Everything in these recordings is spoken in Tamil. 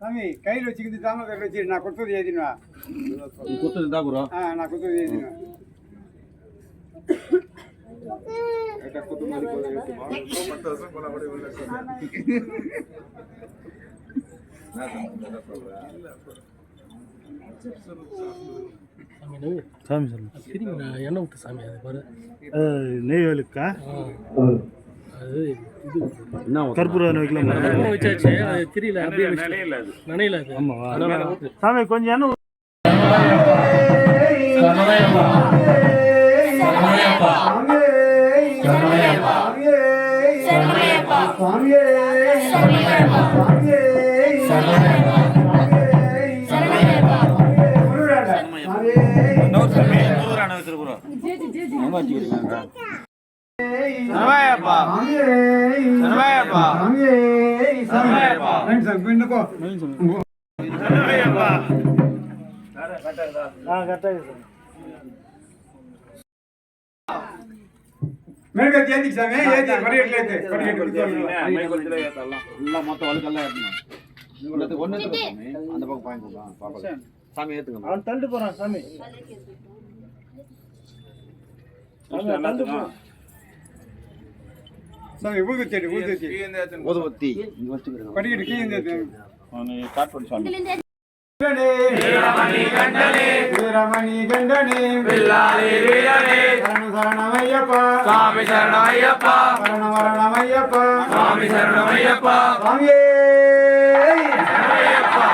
சாமி கையில் வச்சுக்கிட்டு தாம கையில் வச்சு நான் கொடுத்தது எழுதிடுவேன். கொடுத்தது தான் ப்ரோ. நான் கொடுத்தது எழுதிடுவேன். சாமி சொல்லு. எண்ணெய் விட்டு சாமி அது பாரு. நெய்வேலுக்கா அது இது கற்பூரம் வைக்கலாம். வச்சாச்சு அது தெரியல அப்படியே நனையில அது. ஆமாவா சாமி கொஞ்சம் எண்ணெய் மேற்கத்தி ஏத்தி சாமி ஏத்தி படிக்கட்டுல ஏத்து மொத்தம் வழுக்கெல்லாம் ஏற்றணும். ஒன்று சாமி அந்த பக்கம் வாங்கிக்கலாம். பாப்பா சாமி ஏற்றுங்க. அவன் தண்டு போறான் சாமி. சாமி ஊதுவத்தி ஊதுவத்தி படிக்கட்டு கீழே ஸ்டார்ட் பண்ணி சாமி. வீரமணி கண்டனே வில்லாளி வீரனே சரணமையப்பா சாமி சரணமையப்பா சரணமையப்பா சாமி சரணமையப்பா சாமியே சரணமையப்பா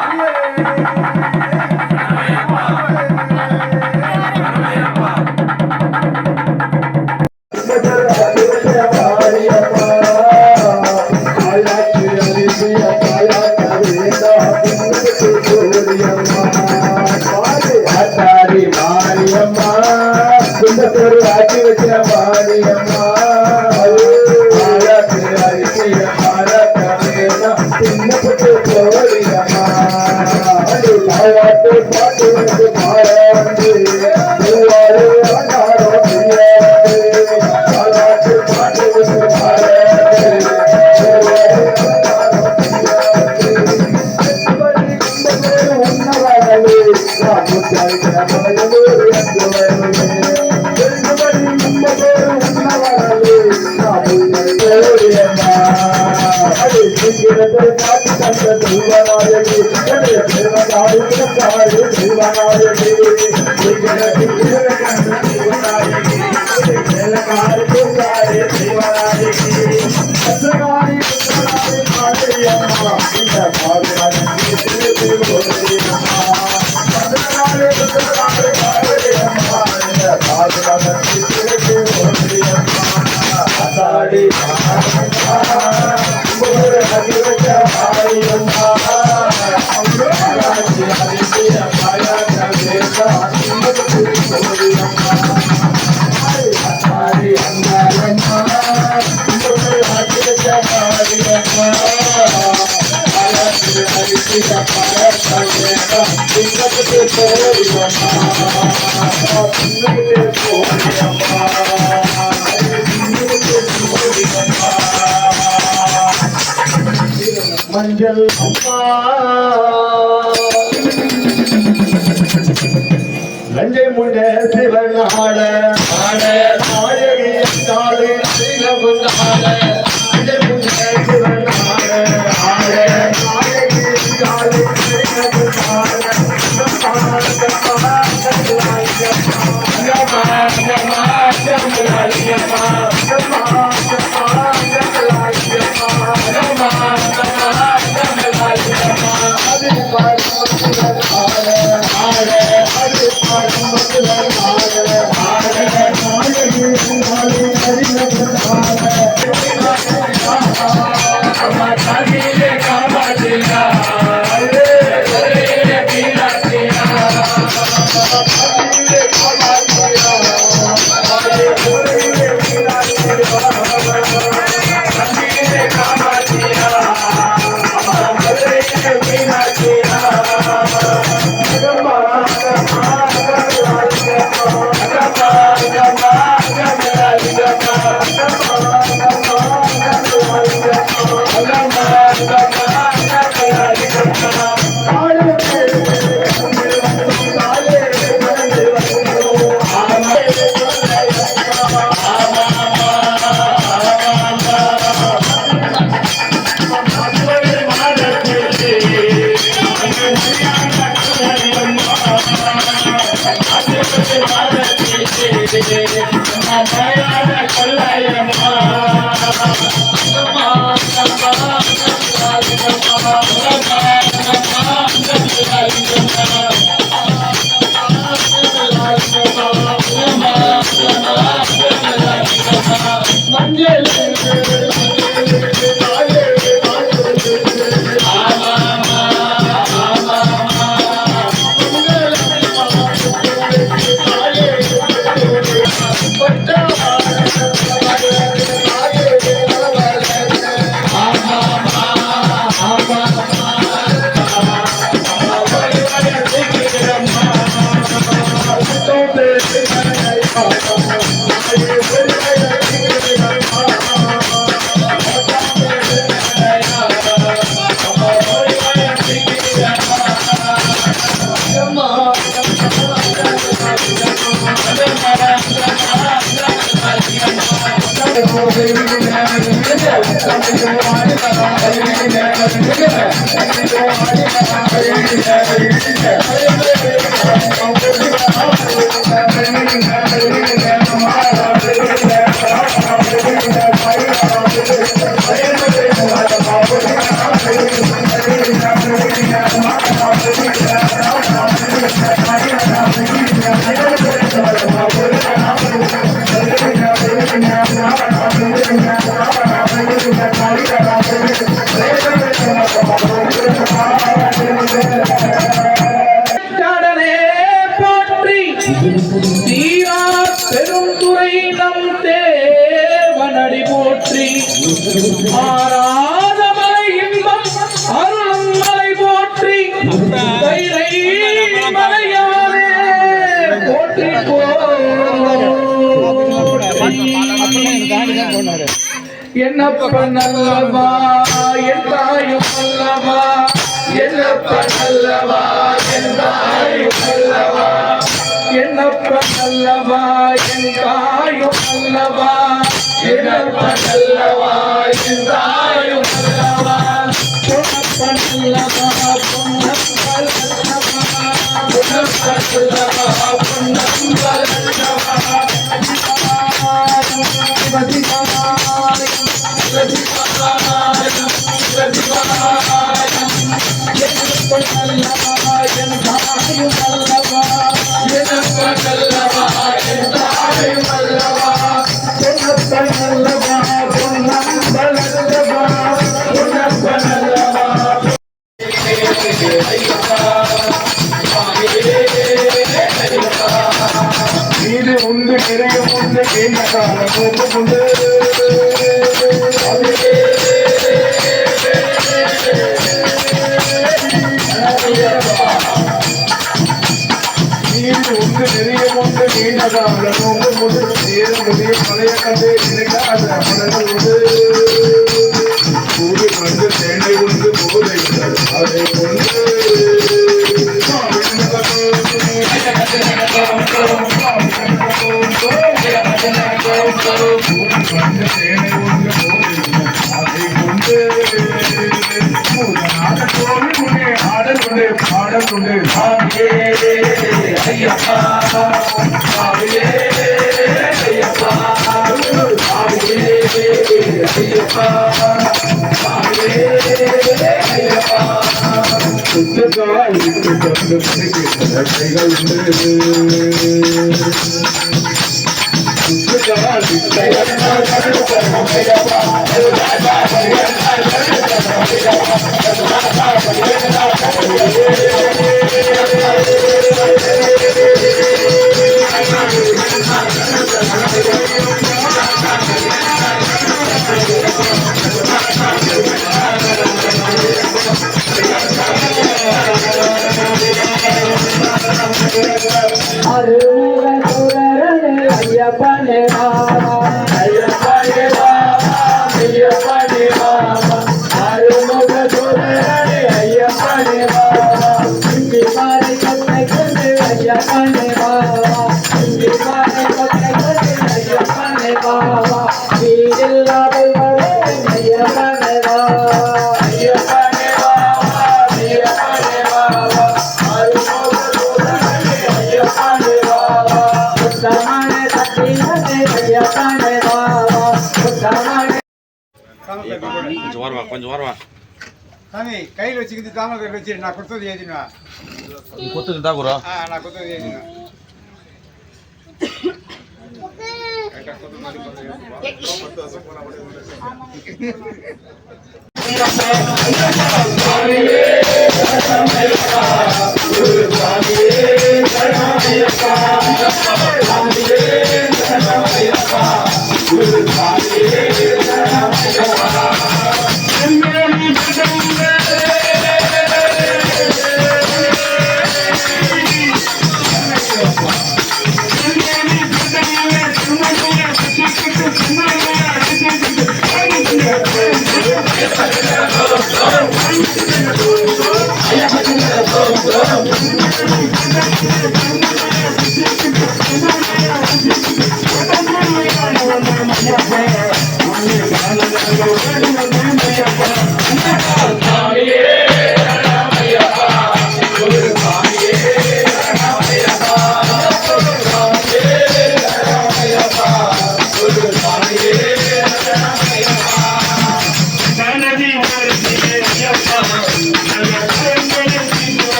மஞ்சள் லஞ்சை முண்ட சிவன் ஆட நாயகி நாடு சிவன் லஞ்சை முண்ட சிவன் நாயகி நாடு Thank you. கடலே போற்றி தீரா பெருந்துரை நம் தேவனடி போற்றி ஆராத மலை இன்பம் அருளும் மலை போற்றி கைலை மலையானே போற்றி என்னப்பன் அல்லவா என் தாயும் அல்லவா என்னப்பன் அல்லவா என் தாயும் அல்லவா என்னப்பன் அல்லவா என் தாயும் அல்லவா என்னப்பன் அல்லவா என் தாயும் அல்லவா பொன்னப்பன் அல்லவா பொன்னப்பன் அல்லவா பொன்னப்பன் அல்லவா பொன்னப்பன் அல்லவா இது உண்டு நிறைய உண்டு கேட்ட காலம் உண்டு நீர் உண்டு நிறைய உண்டு நீண்ட காலம் உண்டு நேரு முடிய பழைய கதை நினைக்காத அமலர்கள் உண்டு கூடு கண்டு தேனை உண்டு போதை அதை உண்டு பாடல் Samana கொஞ்சம் வரவா சாமி கையில் வச்சுக்கிட்டு தாமரை வச்சு நான் கொடுத்தது எழுதினுவேன். கொத்துக்கு தான் குரோ நான் கொடுத்தது எழுதினுவேன்.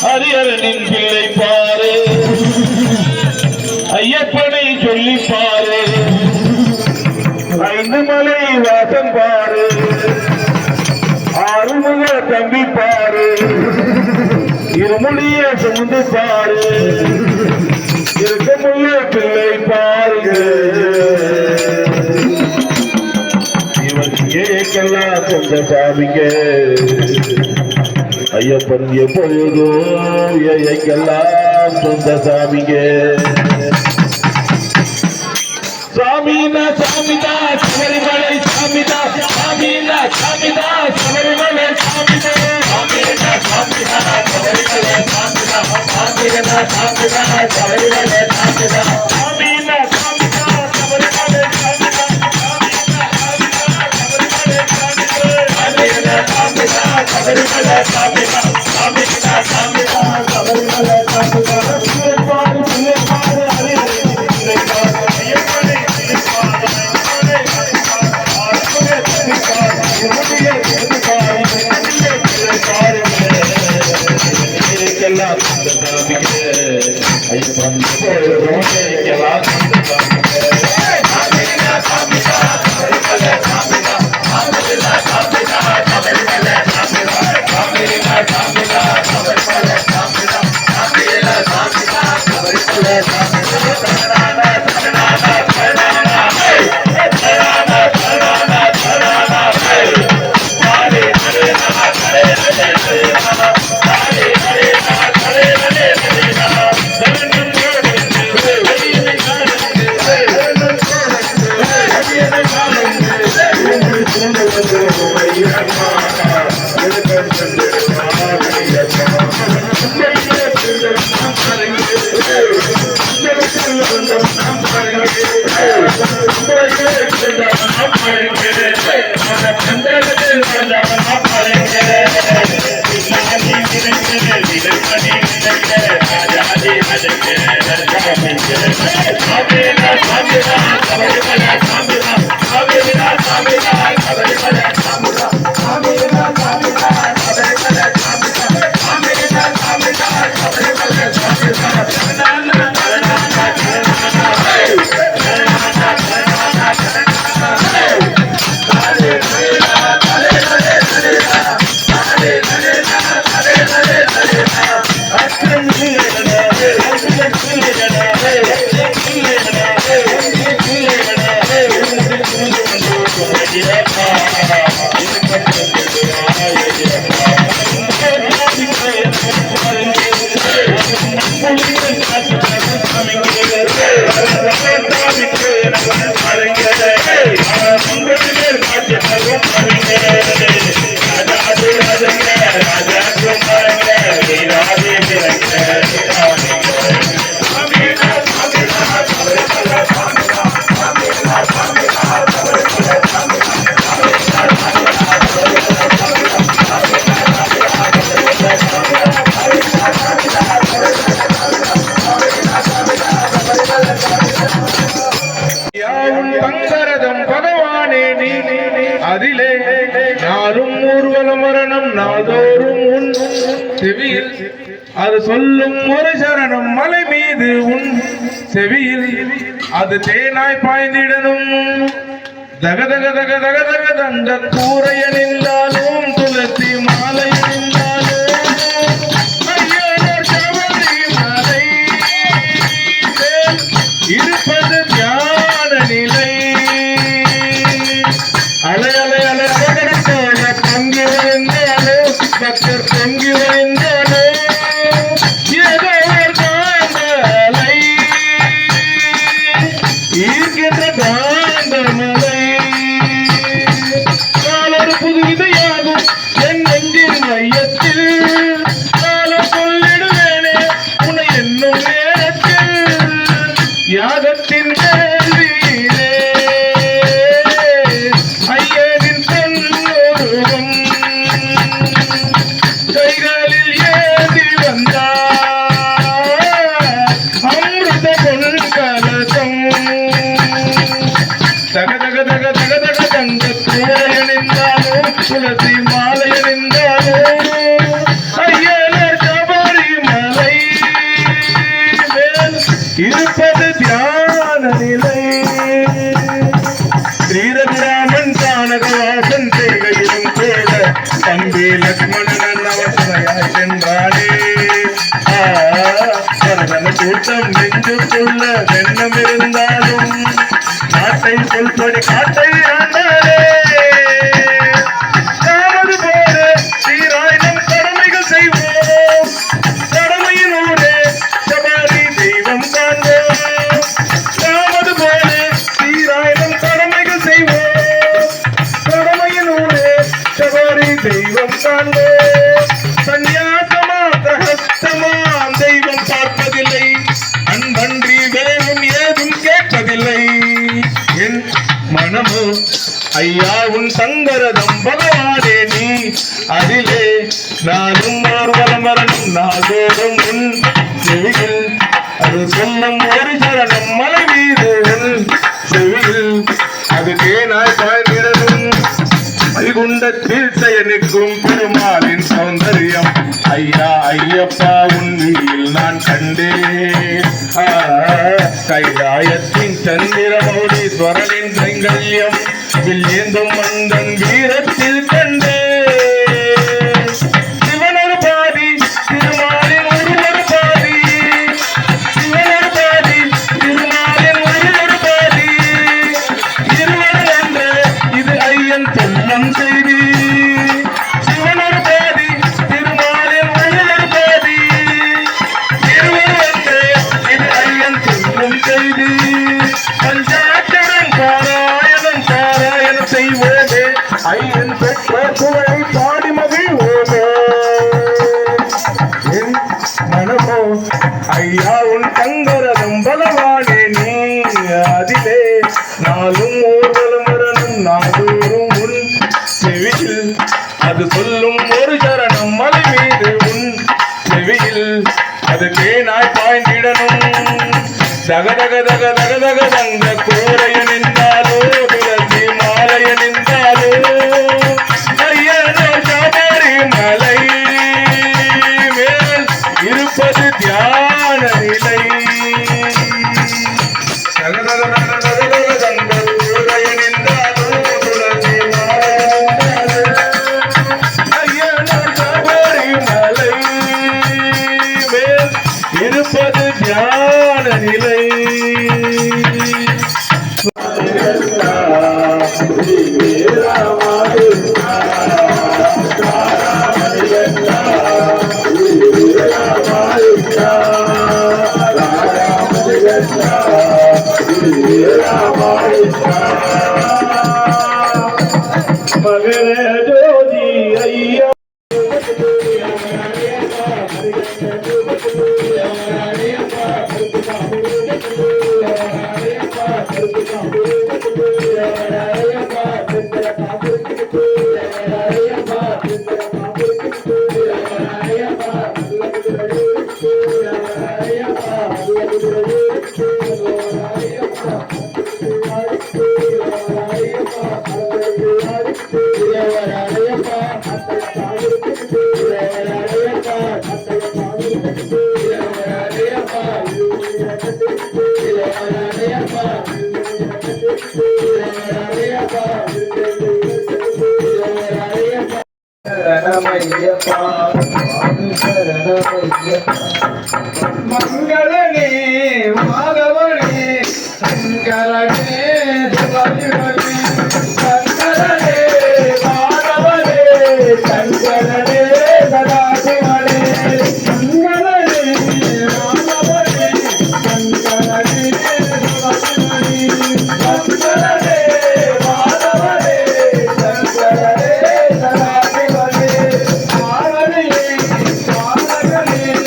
ஹரிஹரனின் பிள்ளை பாரு, ஐயப்பனை சொல்லி பாரு, ஐந்து மலை வாசம் பாரு, ஆறுமுக தம்பி பாரு, இருமொழிய சுமந்து பாரு, இருக்கமுள்ள பிள்ளை பாருங்க. இவன் ஏக்கெல்லாம் சொந்த சாமிங்க, ஐயப்பன் எப்பொழுதோ ஏக்கெல்லாம் சொந்த சாமிங்க. சாமினா சாமிதா சபரிமலை சாமிதா, சாமினா சாமிதா சபரிமலை சாமிதா, சாமினா சாமிதா சபரிமலை சாமிதா, சாமினா சாமிதா சபரிமலை சாமிதா, சாமினா சாமிதா சபரிமலை சாமிதா, சாமினா சாமிதா சபரிமலை சாமிதா, சாமினா சாமிதா சபரிமலை சாமிதா. Thank you. எல்லாம் அந்த சாமிக்கு ஐயப்பன் போயிடும் எல்லாம் அந்த சாமிக்கு அதிலே நாளும் ஊர்வலம் மரணம் நாள்தோறும் உன் செவியில் அது சொல்லும் ஒரு சரணம் மலை மீது உன் செவியில் அது தேனாய் பாய்ந்திடனும் தக தக தக தக தக தந்த கூரைய நின்றாலும் துளசி மாலை நின்றாலும் மலை இருப்பது தியான நிலை அலை அலை அலை அலகடத்தோட பங்கு வந்தாலும் பக்தர் பொங்கி வந்தாலும் ஏதோ ஒரு காந்தலை இருக்கின்ற காந்தமலை நாளொரு புது விதையாகும் என் நெஞ்சின் மையத்தில் நாளும் சொல்லிடுவேனே உன்னை என்னும் நேரத்தில் யாகத்தின் வேள்வியிலே ஐயனின் பொன்னுருவம் கைகளில் ஏந்தி வந்தார் அமிர்த பொன்கலசம் தக தக தக தக தக தங்க கூரையணிந்தாலும் துளசி மாலையணிந்தாலும் ஐயனர் சபரிமலை மேல் இருப்பது தியான நிலை ஸ்ரீரகுராமன் தானகவாசன் செய்கையிலும் கூட தம்பி லக்ஷ்மணன் அவசரையாய் சென்றானே பரதன கூட்டம் நெஞ்சுக்குள்ள வெண்ணம் இருந்தாலும் நாட்டை சொல்படி காட்டை ஆண்டாரே நாமது போல ஸ்ரீராயினம் கடமைகள் செய்வோம் கடமையின் ஊரே சபாரி தெய்வம் காண்போம் நாமது போல ஸ்ரீராயினம் கடமைகள் செய்வோம் கடமையின் ஊரே சபாரி தெய்வம் காண்போம் சந்நியாசமா பிரகஸ்தமா தெய்வம் பார்ப்பதில்லை அன்பன்றி வேறும் ஏதும் கேட்பதில்லை என் மனமோ ஐயா உன் சங்கரதம் பகவானே நீ அதிலே நானும் ஊர்வலம் வரணும் நாதோறும் உன் செவியில் அது சொல்லும் ஒரு சரணம் மலை மீது உன் செவியில் அது தேனாய் பாய்ந்திடணும் வைகுண்டத்தில் செயலுக்கும் பெருமாளின் சௌந்தரியம் ஐயா ஐயப்பா உன்னில் நான் கண்டேன் கைலாயத்தின் சந்திரமௌலீஸ்வரனின் கைங்கல்யம் வில்லேந்தும் மந்தன் வீரத்தில் கண்டேன் சிவனொரு பாதி திருமாலின் ஒருவரு பாதி சிவனொரு பாதி திருமாலின் ஒருவரு பாதி இருவர் என்ற இது ஐயன் சொல்லும் செய்தி சிவனொரு பாதி திருமாலின் ஒருவரு பாதி இருவர் என்ற இது ஐயன் சொல்லும் செய்தி பஞ்சாட்சரம் பாராயணம் செய்வோமே ஐயன் பெற்ற புகழை பாடி மகிழ்வோமே என் மனமோ ஐயா உன் தங்கரதம் பலவானே நீ அதிலே நாளும் ஊர்வலம் வரணும் நாடூரும் உன் செவியில் அது சொல்லும் ஒரு சரணம் மலை மீது உன் செவியில் அது தேனாய் பாய்ந்திடணும் தக தக தக தக தக தங்க கோரைய நின்றாலோ துளசி மாலைய நின்றாலோ ஐயனோ சபரி மலை மேல் இருப்பது தியான நிலை தக தக தக தக தக தங்க கோரைய நின்றாலோ துளசி மாலைய நின்றாலோ ஐயனோ சபரி மலை மேல் இருப்பது தியான நிலை மகர ஜோதி ஐயா மங்களனே மாதவனே சங்கரனே சிவனே சங்கரனே மாதவனே சங்கரனே சதாசிவனே மங்களனே மாதவனே சங்கரனே சிவனே சங்கரனே மாதவனே சங்கரனே சதாசிவனே ஆரணியே ஆரணியே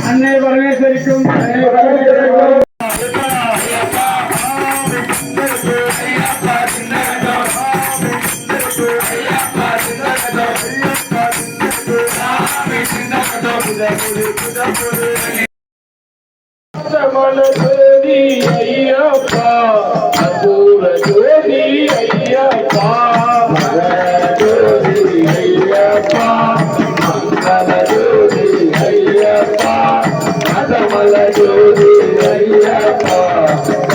அன்னை பரமேஸ்வரிக்கும் ஜோதி ஐயப்பா அபூர ஜோதி ஐயப்பா ஜோதி ஐயப்பா மங்கள ஜோதி ஐயப்பா அதமல ஜோதி ஐயப்பா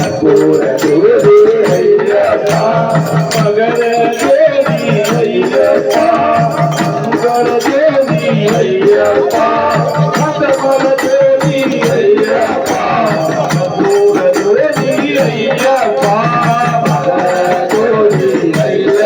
அபூர ஜோதி ஐயப்பா மகர ஜோதி ஐயப்பா மங்கள ஜோதி ஐயப்பா அதமல ஜோதி ஐயப்பா அபூர ஜோதி ஐயப்பா மகர ஜோதி ஐயப்பா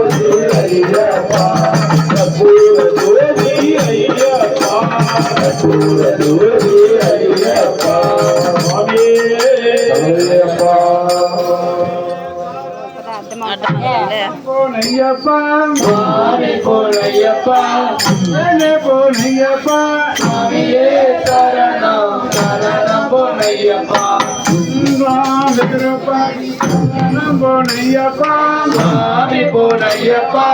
ஐயப்பா கற்பூர ஜோதி ஐயப்பா கற்பூர ஜோதி ஐயப்பா சுவாமியே ஐயப்பா போனையப்பா மாறி போனையப்பா மேலே போனையப்பா சுவாமியே சரணம் சரணம் போனையப்பா போனையப்பா சுவாமி போனையப்பா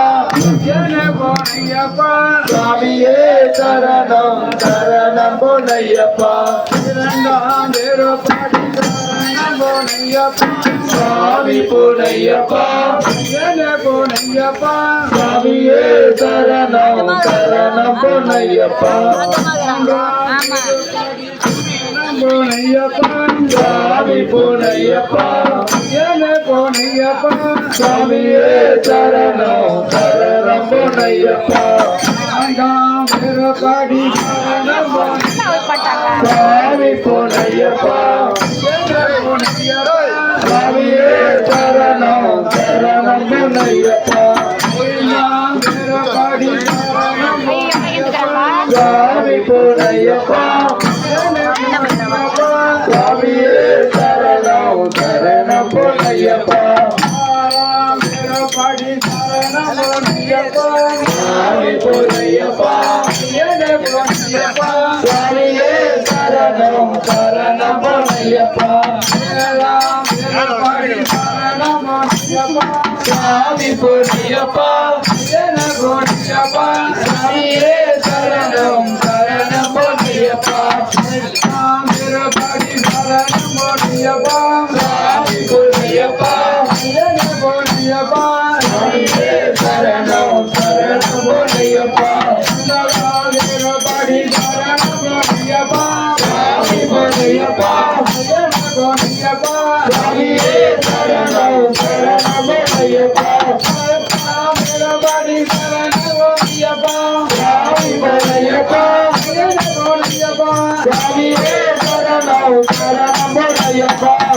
மேலே போனையப்பா சுவாமியே சரணம் சரணம் போனையப்பா இரண்டாம் தேரோபாடி சரணம் போனையப்பா சுவாமி போனையப்பா மேலே போனையப்பா சுவாமியே சரணம் சரணம் போனையப்பா போனையப்பா சுவாமி போனையப்பா மேலே போனையப்பா சுவாமியே சரணம் சரணம் போனையப்பா பாடி சுவாமி போனையப்பா சுவாமியே சரணம் சரணம் போனையப்பா பாடி சுவாமி போனையப்பா சுவாமியே சரணம் சரணம் போனையப்பா பாடி சுவாமி போனையப்பா சுவாமியே சரணம் சரணம் போனையப்பா சுவாமி போனையப்பா சுவாமியே சரணம் சரணம் போனையப்பா சுவாமி போனையப்பா சுவாமியே சரணம் சரணம் போனையப்பா சுவாமி போனையப்பா சுவாமியே சரணம் சரணம் போனையப்பா சுவாமி போனையப்பா சுவாமியே சரணம் சரணம் போனையப்பா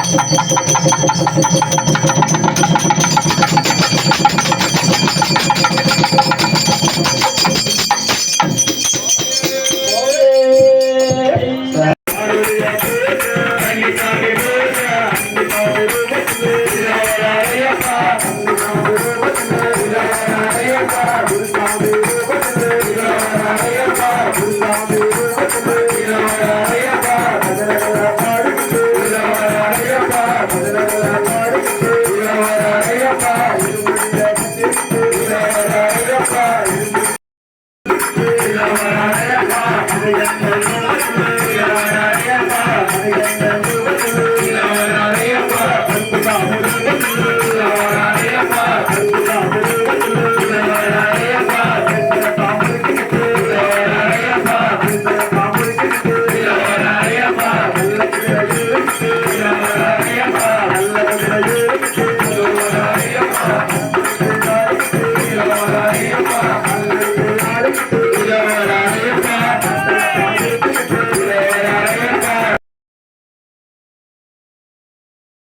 Thank you. Thank you.